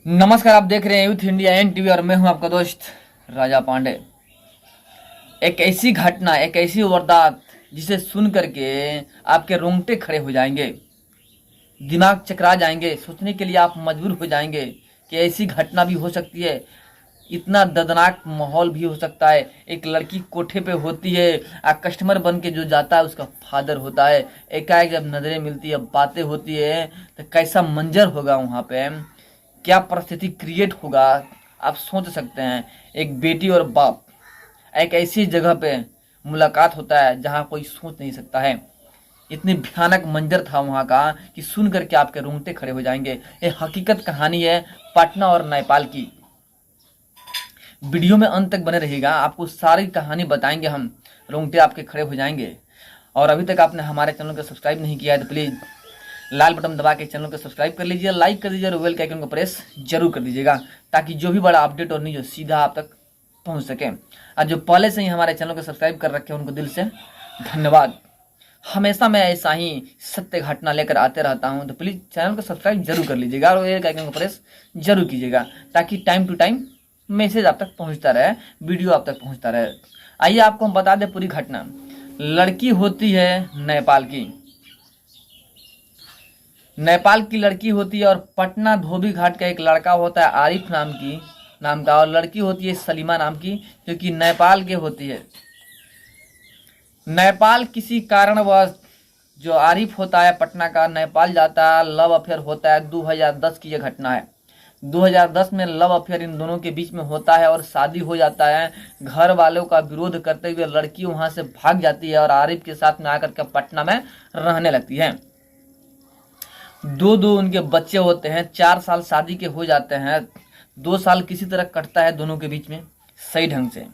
नमस्कार, आप देख रहे हैं यूथ इंडिया एन टीवी और मैं हूं आपका दोस्त राजा पांडे। एक ऐसी घटना, एक ऐसी वारदात जिसे सुन करके आपके रोंगटे खड़े हो जाएंगे, दिमाग चकरा जाएंगे, सोचने के लिए आप मजबूर हो जाएंगे कि ऐसी घटना भी हो सकती है। इतना दर्दनाक माहौल भी हो सकता है। एक लड़की कोठे पे होती है, कस्टमर बन के जो जाता है उसका फादर होता है। एकाएक जब नजरें मिलती है, बातें होती है, तो कैसा मंजर होगा वहाँ पे, क्या परिस्थिति क्रिएट होगा, आप सोच सकते हैं। एक बेटी और बाप, एक ऐसी जगह पे मुलाकात होता है जहाँ कोई सोच नहीं सकता है। इतनी भयानक मंजर था वहाँ का कि सुन करके आपके रोंगटे खड़े हो जाएंगे। ये हकीकत कहानी है पटना और नेपाल की। वीडियो में अंत तक बने रहिएगा, आपको सारी कहानी बताएंगे हम, रोंगटे आपके खड़े हो जाएंगे। और अभी तक आपने हमारे चैनल को सब्सक्राइब नहीं किया है तो प्लीज़ लाल बटन दबा के चैनल को सब्सक्राइब कर लीजिए, लाइक कर दीजिए और बेल के आइकन को प्रेस जरूर कर दीजिएगा, ताकि जो भी बड़ा अपडेट और न्यूज सीधा आप तक पहुंच सके। और जो पहले से ही हमारे चैनल को सब्सक्राइब कर रखे हैं उनको दिल से धन्यवाद। हमेशा मैं ऐसा ही सत्य घटना लेकर आते रहता हूं, तो प्लीज चैनल को सब्सक्राइब जरूर कर लीजिएगा और बेल के आइकन को प्रेस जरूर कीजिएगा, ताकि टाइम टू टाइम मैसेज आप तक पहुंचता रहे, वीडियो आप तक पहुंचता रहे। आइए आपको हम बता दें पूरी घटना। लड़की होती है नेपाल की, नेपाल की लड़की होती है, और पटना धोबी घाट का एक लड़का होता है आरिफ नाम का, और लड़की होती है सलीमा नाम की, जो कि नेपाल के होती है। नेपाल किसी कारणवश जो आरिफ होता है पटना का, नेपाल जाता है, लव अफेयर होता है। 2010 की यह घटना है। 2010 में लव अफेयर इन दोनों के बीच में होता है और शादी हो जाता है। घर वालों का विरोध करते हुए लड़की वहां से भाग जाती है और आरिफ के साथ में आकर के पटना में रहने लगती है। दो उनके बच्चे होते हैं, 4 साल शादी के हो जाते हैं। 2 साल किसी तरह कटता है दोनों के बीच में सही ढंग से।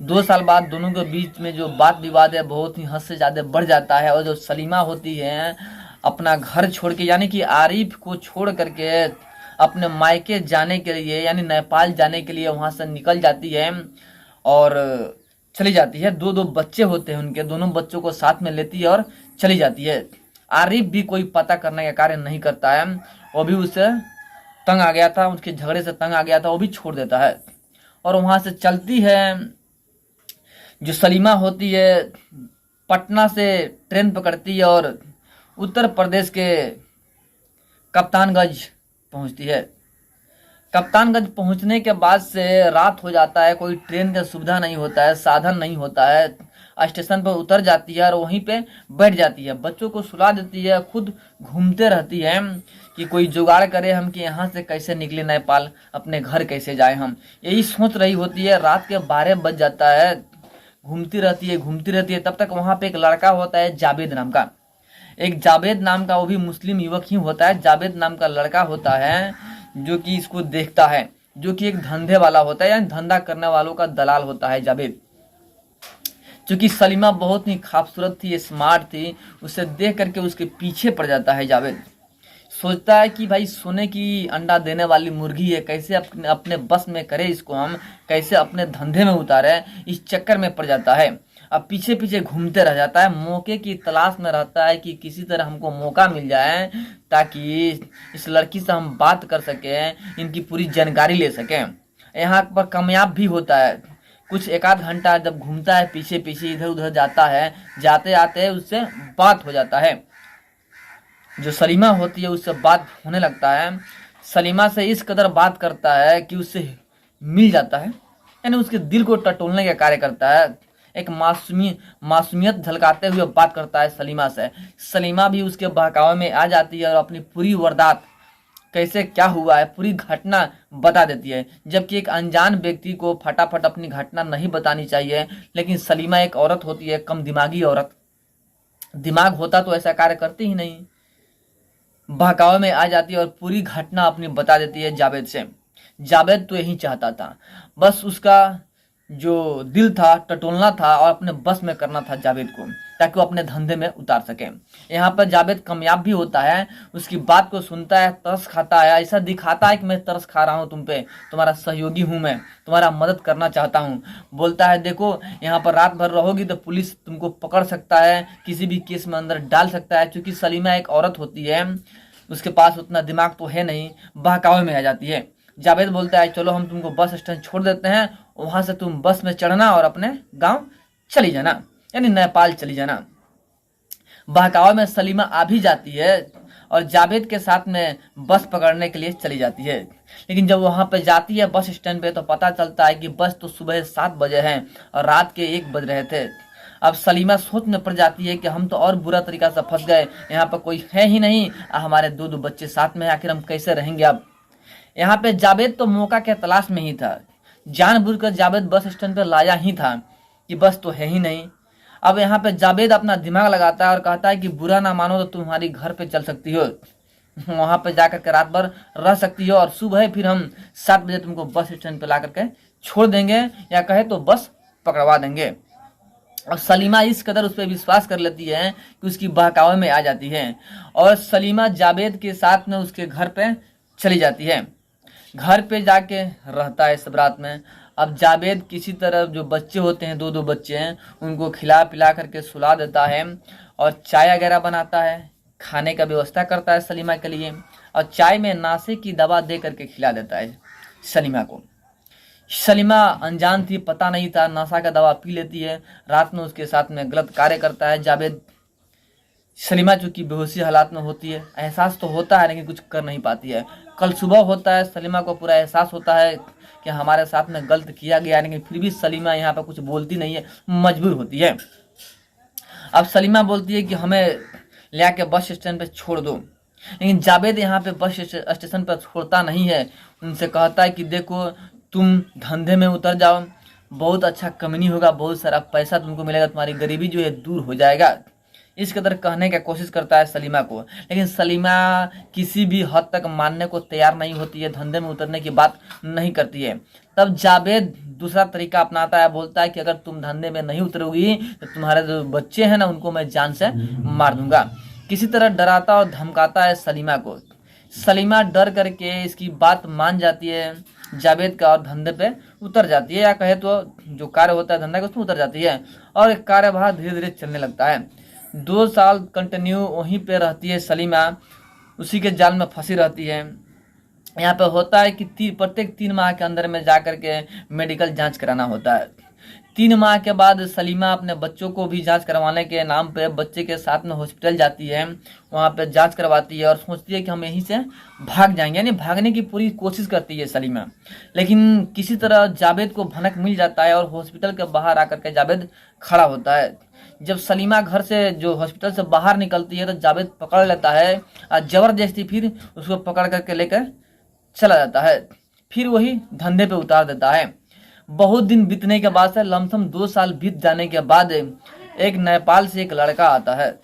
2 साल बाद दोनों के बीच में जो बात विवाद है बहुत ही हद से ज्यादा बढ़ जाता है, और जो सलीमा होती है अपना घर छोड़ के, यानी कि आरिफ को छोड़ करके अपने मायके जाने के लिए, यानी नेपाल जाने के लिए वहां से निकल जाती है और चली जाती है। दो बच्चे होते हैं उनके, दोनों बच्चों को साथ में लेती है और चली जाती है। आरिफ भी कोई पता करने का कार्य नहीं करता है, वो भी उससे तंग आ गया था, उसके झगड़े से तंग आ गया था, वो भी छोड़ देता है और वहां से चलती है। जो सलीमा होती है पटना से ट्रेन पकड़ती है और उत्तर प्रदेश के कप्तानगंज पहुंचती है। कप्तानगंज पहुंचने के बाद से रात हो जाता है, कोई ट्रेन का सुविधा नहीं होता है, साधन नहीं होता है। स्टेशन पर उतर जाती है और वहीं पे बैठ जाती है, बच्चों को सुला देती है, खुद घूमते रहती है कि कोई जुगाड़ करे हम कि यहाँ से कैसे निकले नेपाल, अपने घर कैसे जाए हम, यही सोच रही होती है। रात के 12 बज जाता है, घूमती रहती है। तब तक वहां पे एक लड़का होता है जावेद नाम का, एक जावेद नाम का, वो भी मुस्लिम युवक ही होता है। जावेद नाम का लड़का होता है जो कि इसको देखता है, जो कि एक धंधे वाला होता है, यानी धंधा करने वालों का दलाल होता है जावेद। क्योंकि सलीमा बहुत ही खूबसूरत थी, स्मार्ट थी, उसे देख करके उसके पीछे पड़ जाता है जावेद। सोचता है कि भाई सोने की अंडा देने वाली मुर्गी है, कैसे अपने अपने बस में करे इसको, हम कैसे अपने धंधे में उतारे, इस चक्कर में पड़ जाता है। अब पीछे पीछे घूमते रह जाता है, मौके की तलाश में रहता है कि किसी तरह हमको मौका मिल जाए ताकि इस लड़की से हम बात कर सकें, इनकी पूरी जानकारी ले सकें। यहाँ पर कामयाब भी होता है। कुछ 1 आध घंटा जब घूमता है, पीछे पीछे इधर उधर जाता है, जाते आते उससे बात हो जाता है। जो सलीमा होती है उससे बात होने लगता है। सलीमा से इस कदर बात करता है कि उससे मिल जाता है, यानी उसके दिल को टटोलने का कार्य करता है। एक मासूमियत झलकाते हुए बात करता है सलीमा से। सलीमा भी उसके बहकावे में आ जाती है और अपनी पूरी वारदात, कैसे क्या हुआ है, पूरी घटना बता देती है। जबकि एक अनजान व्यक्ति को फटाफट अपनी घटना नहीं बतानी चाहिए, लेकिन सलीमा एक औरत होती है, कम दिमागी औरत, दिमाग होता तो ऐसा कार्य करती ही नहीं, बहकावे में आ जाती है और पूरी घटना अपनी बता देती है जावेद से। जावेद तो यही चाहता था, बस उसका जो दिल था टटोलना था और अपने बस में करना था जावेद को, ताकि वो अपने धंधे में उतार सके। यहाँ पर जावेद कामयाब भी होता है, उसकी बात को सुनता है, तरस खाता है, ऐसा दिखाता है कि मैं तरस खा रहा हूँ तुम पे, तुम्हारा सहयोगी हूँ, मैं तुम्हारा मदद करना चाहता हूँ। बोलता है देखो यहाँ पर रात भर रहोगी तो पुलिस तुमको पकड़ सकता है, किसी भी केस में अंदर डाल सकता है। क्योंकि सलीमा एक औरत होती है, उसके पास उतना दिमाग तो है नहीं, बहकावे में आ जाती है। जावेद बोलता है चलो हम तुमको बस स्टैंड छोड़ देते हैं, वहां से तुम बस में चढ़ना और अपने गांव चली जाना, यानी नेपाल चली जाना। बहकावे में सलीमा आ भी जाती है और जावेद के साथ में बस पकड़ने के लिए चली जाती है। लेकिन जब वहां पे जाती है बस स्टैंड पे, तो पता चलता है कि बस तो सुबह 7 बजे है और रात के 1 बज रहे थे। अब सलीमा सोच में पड़ जाती है कि हम तो और बुरा तरीका से फंस गए, यहाँ पर कोई है ही नहीं, हमारे 2 बच्चे साथ में, आखिर हम कैसे रहेंगे। अब यहाँ पे जावेद तो मौका के तलाश में ही था, जानबूझकर जावेद बस स्टैंड पे लाया ही था कि बस तो है ही नहीं। अब यहाँ पे जावेद अपना दिमाग लगाता है और कहता है कि बुरा ना मानो तो तुम्हारी घर पे चल सकती हो, वहां पे जाकर के रात भर रह सकती हो और सुबह फिर हम 7 बजे तुमको बस स्टैंड पे ला करके छोड़ देंगे, या कहे तो बस पकड़वा देंगे। और सलीमा इस कदर उस पर विश्वास कर लेती है कि उसकी बहकावे में आ जाती है और सलीमा जावेद के साथ में उसके घर पे चली जाती है। घर पे जाके रहता है सब रात में। अब जावेद किसी तरह जो बच्चे होते हैं, 2 बच्चे हैं, उनको खिला पिला करके सुला देता है और चाय वगैरह बनाता है, खाने का व्यवस्था करता है सलीमा के लिए, और चाय में नाशे की दवा दे करके खिला देता है सलीमा को। सलीमा अनजान थी, पता नहीं था, नशा का दवा पी लेती है, रात में उसके साथ में गलत कार्य करता है जावेद। सलीमा चूंकि बेहोशी हालात में होती है, एहसास तो होता है लेकिन कुछ कर नहीं पाती है। कल सुबह होता है, सलीमा को पूरा एहसास होता है कि हमारे साथ में गलत किया गया, लेकिन फिर भी सलीमा यहाँ पर कुछ बोलती नहीं है, मजबूर होती है। अब सलीमा बोलती है कि हमें ले आके बस स्टैंड पे छोड़ दो, लेकिन जावेद यहाँ पे बस स्टेशन पर छोड़ता नहीं है। उनसे कहता है कि देखो तुम धंधे में उतर जाओ, बहुत अच्छा कमानी होगा, बहुत सारा पैसा तुमको मिलेगा, तुम्हारी गरीबी जो है दूर हो जाएगा। इस कदर कहने की कोशिश करता है सलीमा को, लेकिन सलीमा किसी भी हद तक मानने को तैयार नहीं होती है, धंधे में उतरने की बात नहीं करती है। तब जावेद दूसरा तरीका अपनाता है, बोलता है कि अगर तुम धंधे में नहीं उतरोगी तो तुम्हारे जो बच्चे हैं ना उनको मैं जान से मार दूंगा। किसी तरह डराता और धमकाता है सलीमा को। सलीमा डर करके इसकी बात मान जाती है जावेद का और धंधे पे उतर जाती है, या कहे तो जो कार्य होता है धंधा का उसमें उतर जाती है और कार्यभार धीरे धीरे चलने लगता है। 2 साल कंटिन्यू वहीं पे रहती है सलीमा, उसी के जाल में फंसी रहती है। यहाँ पे होता है कि प्रत्येक 3 माह के अंदर में जा करके मेडिकल जांच कराना होता है। 3 माह के बाद सलीमा अपने बच्चों को भी जांच करवाने के नाम पे बच्चे के साथ में हॉस्पिटल जाती है, वहाँ पे जांच करवाती है और सोचती है कि हम यहीं से भाग जाएंगे, यानी भागने की पूरी कोशिश करती है सलीमा। लेकिन किसी तरह जावेद को भनक मिल जाता है और हॉस्पिटल के बाहर आकर के जावेद खड़ा होता है। जब सलीमा घर से जो हॉस्पिटल से बाहर निकलती है तो जावेद पकड़ लेता है और जबरदस्ती फिर उसको पकड़ करके लेकर चला जाता है, फिर वही धंधे पे उतार देता है। बहुत दिन बीतने के बाद से लमसम 2 साल बीत जाने के बाद एक नेपाल से एक लड़का आता है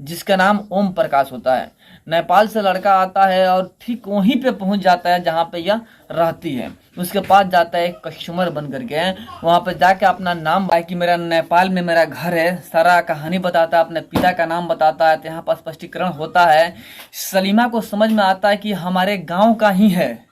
जिसका नाम ओम प्रकाश होता है। नेपाल से लड़का आता है और ठीक वहीं पे पहुंच जाता है जहां पे यह रहती है। उसके पास जाता है, एक कस्टमर बन करके वहां पे जाके अपना नाम कि मेरा नेपाल में मेरा घर है, सारा कहानी बताता है, अपने पिता का नाम बताता है। तो यहाँ पर स्पष्टीकरण होता है। सलीमा को समझ में आता है कि हमारे गाँव का ही है।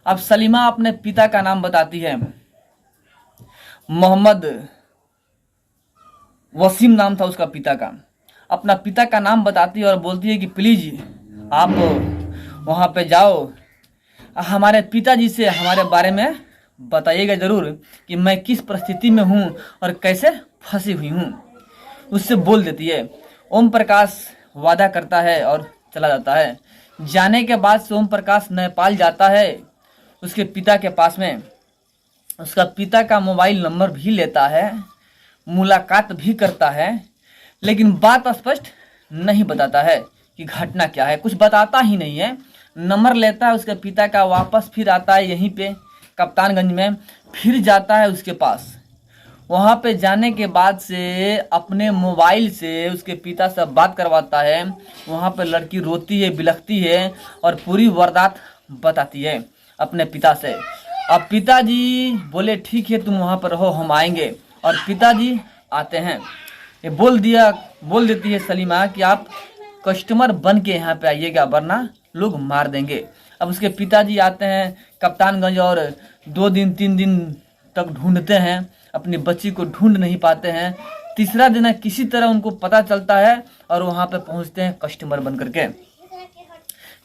अब सलीमा अपने पिता का नाम बताती है, मोहम्मद वसीम नाम था उसका पिता का। अपना पिता का नाम बताती है और बोलती है कि प्लीज आप वहां पे जाओ, हमारे पिताजी से हमारे बारे में बताइएगा जरूर कि मैं किस परिस्थिति में हूँ और कैसे फंसी हुई हूँ। उससे बोल देती है। ओम प्रकाश वादा करता है और चला जाता है। जाने के बाद से ओम प्रकाश नेपाल जाता है उसके पिता के पास में, उसका पिता का मोबाइल नंबर भी लेता है, मुलाकात भी करता है, लेकिन बात स्पष्ट नहीं बताता है कि घटना क्या है, कुछ बताता ही नहीं है। नंबर लेता है उसके पिता का, वापस फिर आता है यहीं पे कप्तानगंज में, फिर जाता है उसके पास। वहाँ पे जाने के बाद से अपने मोबाइल से उसके पिता से बात करवाता है। वहाँ पे लड़की रोती है, बिलखती है और पूरी वारदात बताती है अपने पिता से। अब पिताजी बोले ठीक है तुम वहाँ पर रहो, हम आएंगे, और पिताजी आते हैं। ये बोल देती है सलीमा कि आप कस्टमर बन के यहाँ पे आइएगा वरना लोग मार देंगे। अब उसके पिताजी आते हैं कप्तानगंज और 2 दिन 3 दिन तक ढूंढते हैं, अपनी बच्ची को ढूंढ नहीं पाते हैं। तीसरा दिन किसी तरह उनको पता चलता है और वहाँ पे पहुँचते हैं कस्टमर बन करके।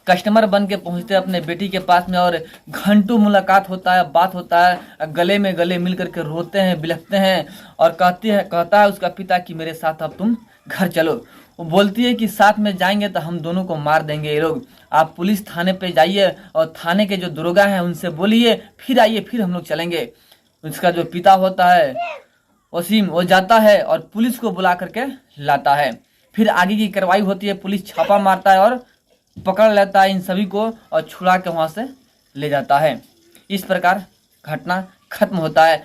कस्टमर बन के पहुंचते हैं अपने बेटी के पास में और घंटों मुलाकात होता है, बात होता है, गले में गले मिल करके रोते हैं, बिलखते हैं और कहता है उसका पिता कि मेरे साथ अब तुम घर चलो। वो बोलती है कि साथ में जाएंगे तो हम दोनों को मार देंगे ये लोग, आप पुलिस थाने पे जाइए और थाने के जो दरोगा हैं उनसे बोलिए, फिर आइए, फिर हम लोग चलेंगे। उसका जो पिता होता है वसीम, वो जाता है और पुलिस को बुला करके लाता है। फिर आगे की कार्रवाई होती है, पुलिस छापा मारता है और पकड़ लेता है इन सभी को और छुड़ा के वहां से ले जाता है। इस प्रकार घटना खत्म होता है।